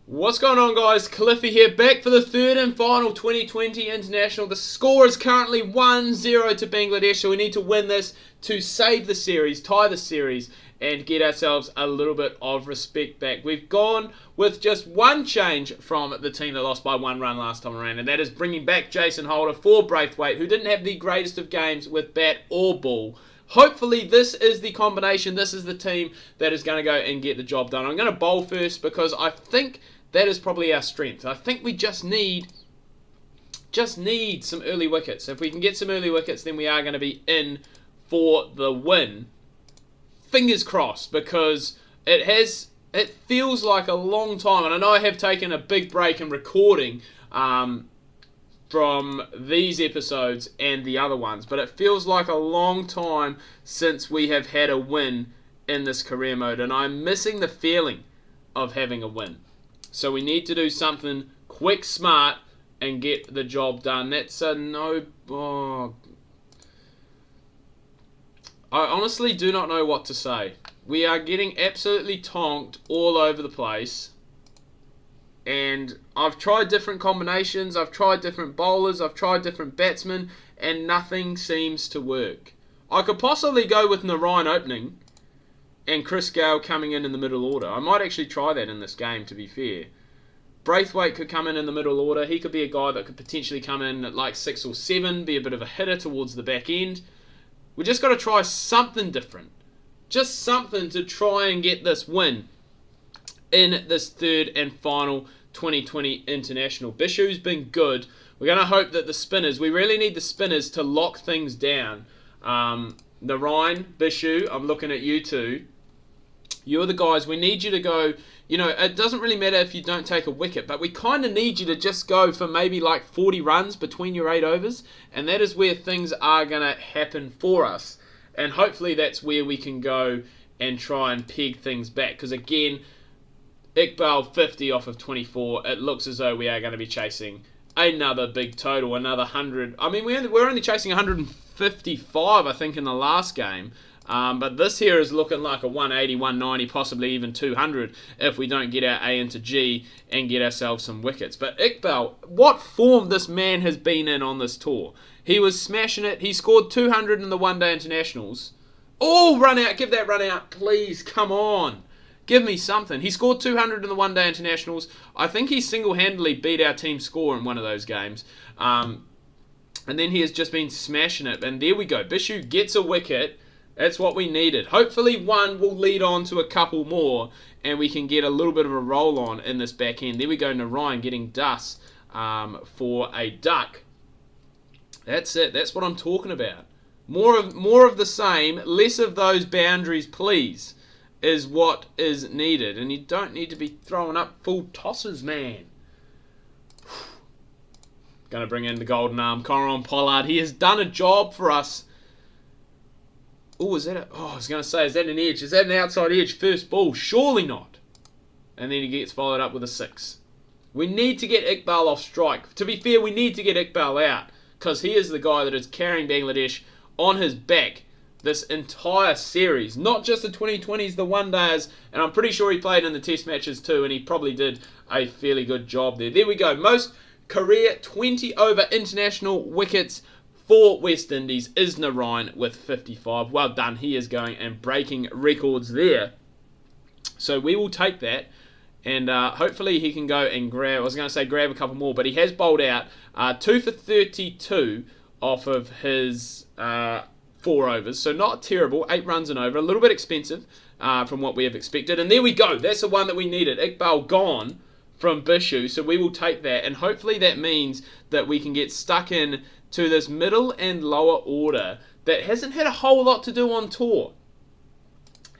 What's going on, guys? Cliffy here, back for the third and final 2020 International. The score is currently 1-0 to Bangladesh, so we need to win this to save the series, tie the series, and get ourselves a little bit of respect back. We've gone with just one change from the team that lost by one run last time around, and that is bringing back Jason Holder for Braithwaite, who didn't have the greatest of games with bat or ball. Hopefully this is the combination, this is the team that is going to go and get the job done. I'm going to bowl first because I think that is probably our strength. I think we just need some early wickets. If we can get some early wickets, then we are going to be in for the win. Fingers crossed, because it feels like a long time, and I know I have taken a big break in recording from these episodes and the other ones, but it feels like a long time since we have had a win in this career mode, and I'm missing the feeling of having a win. So we need to do something quick, smart, and get the job done. That's a no... Oh. I honestly do not know what to say. We are getting absolutely tonked all over the place. And I've tried different combinations, I've tried different bowlers, I've tried different batsmen, and nothing seems to work. I could possibly go with Narayan opening and Chris Gale coming in the middle order. I might actually try that in this game, to be fair. Braithwaite could come in the middle order. He could be a guy that could potentially come in at like 6 or 7, be a bit of a hitter towards the back end. We just got to try something different. Just something to try and get this win in this third and final 2020 International. Bishu's been good. We're going to hope that the spinners, we really need the spinners to lock things down. Narayan, Bishu, I'm looking at you two. You're the guys. We need you to go, you know, it doesn't really matter if you don't take a wicket, but we kind of need you to just go for maybe like 40 runs between your 8 overs, and that is where things are going to happen for us. And hopefully that's where we can go and try and peg things back, because again, Iqbal 50 off of 24, it looks as though we are going to be chasing another big total, another 100. I mean, we're only chasing 155, I think, in the last game. But this here is looking like a 180, 190, possibly even 200 if we don't get our A into G and get ourselves some wickets. But Iqbal, what form this man has been in on this tour. He was smashing it. He scored 200 in the one-day internationals. Oh, run out. Give that run out, please. Come on. Give me something. He scored 200 in the one-day internationals. I think he single-handedly beat our team score in one of those games. And then he has just been smashing it. And there we go. Bishu gets a wicket. That's what we needed. Hopefully one will lead on to a couple more and we can get a little bit of a roll on in this back end. There we go, Narayan getting dust for a duck. That's it. That's what I'm talking about. More of the same, less of those boundaries, please, is what is needed. And you don't need to be throwing up full tosses, man. Going to bring in the golden arm, Coron Pollard. He has done a job for us. Oh, is that I was going to say, is that an edge? Is that an outside edge? First ball? Surely not. And then he gets followed up with a 6. We need to get Iqbal off strike. To be fair, we need to get Iqbal out, because he is the guy that is carrying Bangladesh on his back this entire series. Not just the 2020s, the one-days, and I'm pretty sure he played in the test matches too, and he probably did a fairly good job there. There we go. Most career 20-over international wickets for West Indies is Narayan with 55. Well done. He is going and breaking records there. So we will take that. And hopefully he can go and grab, I was going to say grab a couple more, but he has bowled out 2 for 32 off of his 4 overs. So not terrible. 8 runs and over. A little bit expensive from what we have expected. And there we go. That's the one that we needed. Iqbal gone from Bishu. So we will take that. And hopefully that means that we can get stuck in to this middle and lower order that hasn't had a whole lot to do on tour.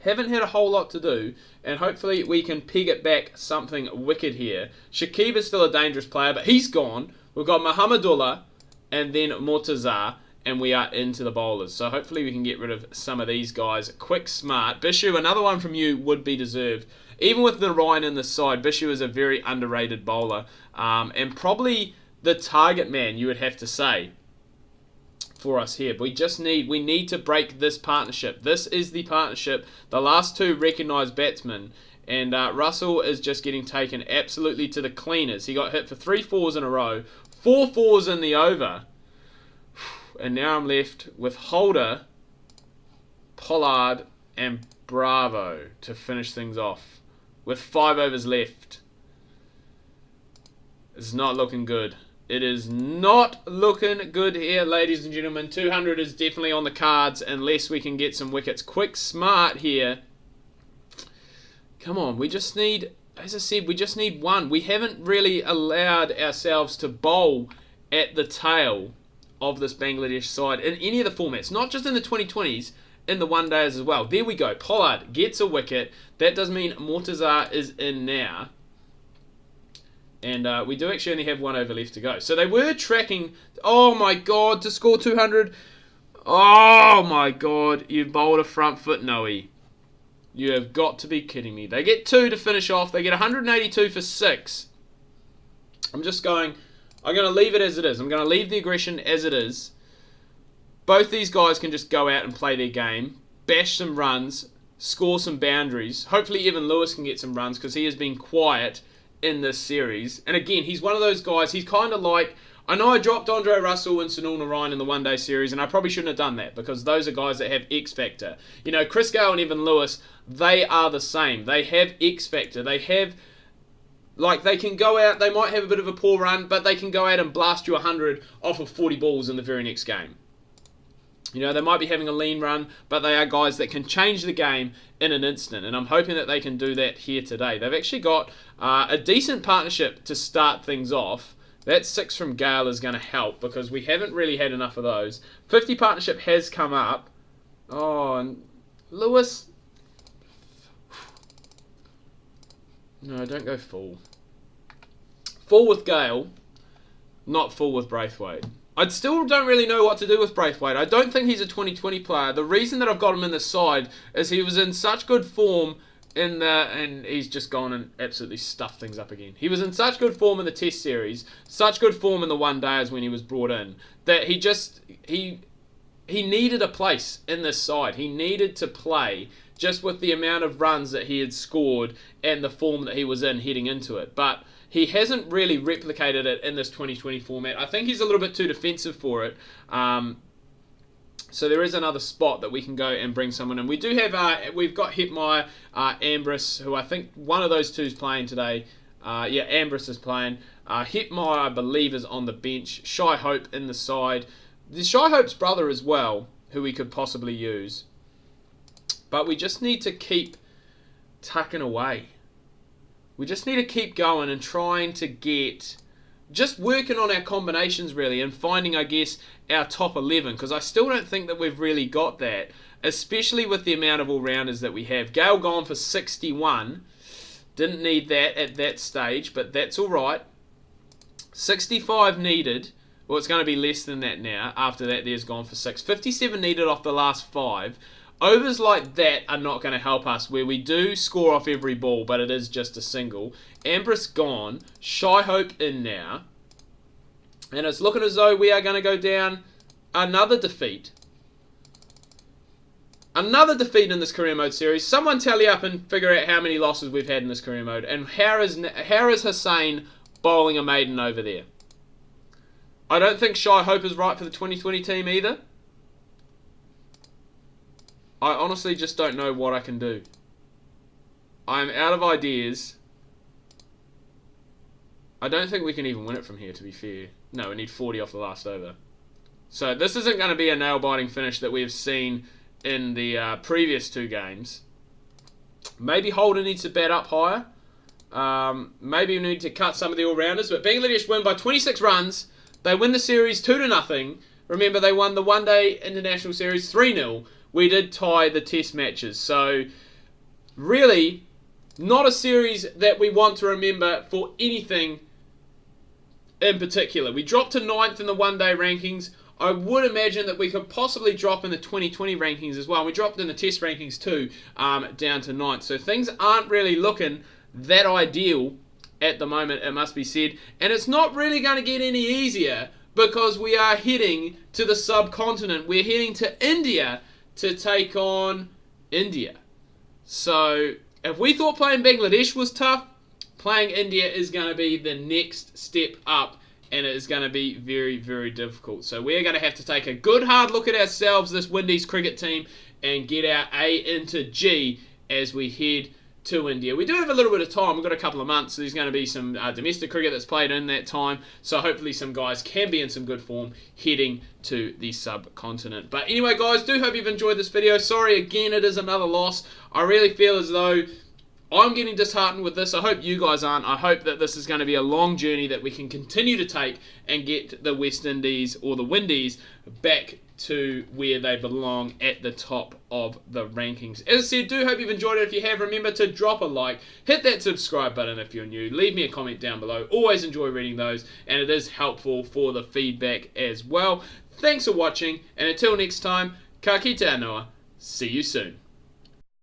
Haven't had a whole lot to do, and hopefully we can peg it back something wicked here. Shakib is still a dangerous player, but he's gone. We've got Muhammadullah and then Murtaza, and we are into the bowlers. So hopefully we can get rid of some of these guys. Quick, smart. Bishu, another one from you would be deserved. Even with Narayan in the side, Bishu is a very underrated bowler, and probably the target man, you would have to say, for us here. We need to break this partnership. This is the partnership. The last two recognised batsmen, And Russell is just getting taken absolutely to the cleaners. He got hit for 3 fours in a row, 4 fours in the over. And now I'm left with Holder, Pollard, and Bravo to finish things off with 5 overs left. It's not looking good. It is not looking good here, ladies and gentlemen. 200 is definitely on the cards unless we can get some wickets. Quick smart here. Come on, we just need, as I said, we just need one. We haven't really allowed ourselves to bowl at the tail of this Bangladesh side in any of the formats. Not just in the 2020s, in the one days as well. There we go. Pollard gets a wicket. That does mean Mortazar is in now. And we do actually only have 1 over left to go. So they were tracking... Oh my god, to score 200. Oh my god, you've bowled a front foot Noe. You have got to be kidding me. They get 2 to finish off. They get 182 for 6. I'm going to leave it as it is. I'm going to leave the aggression as it is. Both these guys can just go out and play their game, bash some runs, score some boundaries. Hopefully Evan Lewis can get some runs because he has been quiet in this series. And again, he's one of those guys, he's kind of like, I know I dropped Andre Russell and Sunil Narayan in the one-day series, and I probably shouldn't have done that because those are guys that have X-Factor. You know, Chris Gale and Evan Lewis, they are the same. They have X-Factor. They have, like, they can go out, they might have a bit of a poor run, but they can go out and blast you 100 off of 40 balls in the very next game. You know, they might be having a lean run, but they are guys that can change the game in an instant. And I'm hoping that they can do that here today. They've actually got a decent partnership to start things off. That 6 from Gale is going to help because we haven't really had enough of those. 50 partnership has come up. Oh, and Lewis. No, don't go full. Full with Gale, not full with Braithwaite. I still don't really know what to do with Braithwaite. I don't think he's a 2020 player. The reason that I've got him in this side is he was in such good form and he's just gone and absolutely stuffed things up again. He was in such good form in the Test series, such good form in the one days when he was brought in, that he needed a place in this side. He needed to play just with the amount of runs that he had scored and the form that he was in heading into it. But he hasn't really replicated it in this 2020 format. I think he's a little bit too defensive for it. So there is another spot that we can go and bring someone in. We do have, we've got Hetmeyer, Ambrose, who I think one of those two is playing today. Yeah, Ambrose is playing. Hetmeyer, I believe, is on the bench. Shy Hope in the side. There's Shy Hope's brother as well, who we could possibly use. But we just need to keep tucking away. We just need to keep going and trying to get, just working on our combinations really and finding, I guess, our top 11. Because I still don't think that we've really got that, especially with the amount of all-rounders that we have. Gale gone for 61. Didn't need that at that stage, but that's all right. 65 needed. Well, it's going to be less than that now. After that, there's gone for 6. 57 needed off the last 5. Overs like that are not going to help us, where we do score off every ball, but it is just a single. Ambrose gone. Shy Hope in now. And it's looking as though we are going to go down another defeat. Another defeat in this career mode series. Someone tally up and figure out how many losses we've had in this career mode. And how is Hussain bowling a maiden over there? I don't think Shy Hope is right for the 2020 team either. I honestly just don't know what I can do. I'm out of ideas. I don't think we can even win it from here, to be fair. No, we need 40 off the last over. So this isn't going to be a nail-biting finish that we've seen in the previous 2 games. Maybe Holder needs to bat up higher. Maybe we need to cut some of the all-rounders. But Bangladesh win by 26 runs. They win the series 2-0. Remember, they won the one-day international series 3-0. We did tie the test matches. So, really, not a series that we want to remember for anything in particular. We dropped to 9th in the one-day rankings. I would imagine that we could possibly drop in the 2020 rankings as well. We dropped in the test rankings too, down to 9th. So things aren't really looking that ideal at the moment, it must be said. And it's not really going to get any easier because we are heading to the subcontinent. We're heading to India to take on India. So if we thought playing Bangladesh was tough, playing India is going to be the next step up, and it is going to be very, very difficult. So we're going to have to take a good hard look at ourselves, this Windies cricket team, and get our A into G as we head to India. We do have a little bit of time. We've got a couple of months. So there's going to be some domestic cricket that's played in that time. So hopefully some guys can be in some good form heading to the subcontinent. But anyway, guys, do hope you've enjoyed this video. Sorry, again, it is another loss. I really feel as though I'm getting disheartened with this. I hope you guys aren't. I hope that this is going to be a long journey that we can continue to take and get the West Indies or the Windies back to where they belong at the top of the rankings. As I said, do hope you've enjoyed it. If you have, remember to drop a like, hit that subscribe button if you're new, leave me a comment down below. Always enjoy reading those, and it is helpful for the feedback as well. Thanks for watching, and until next time, ka kite anō. See you soon.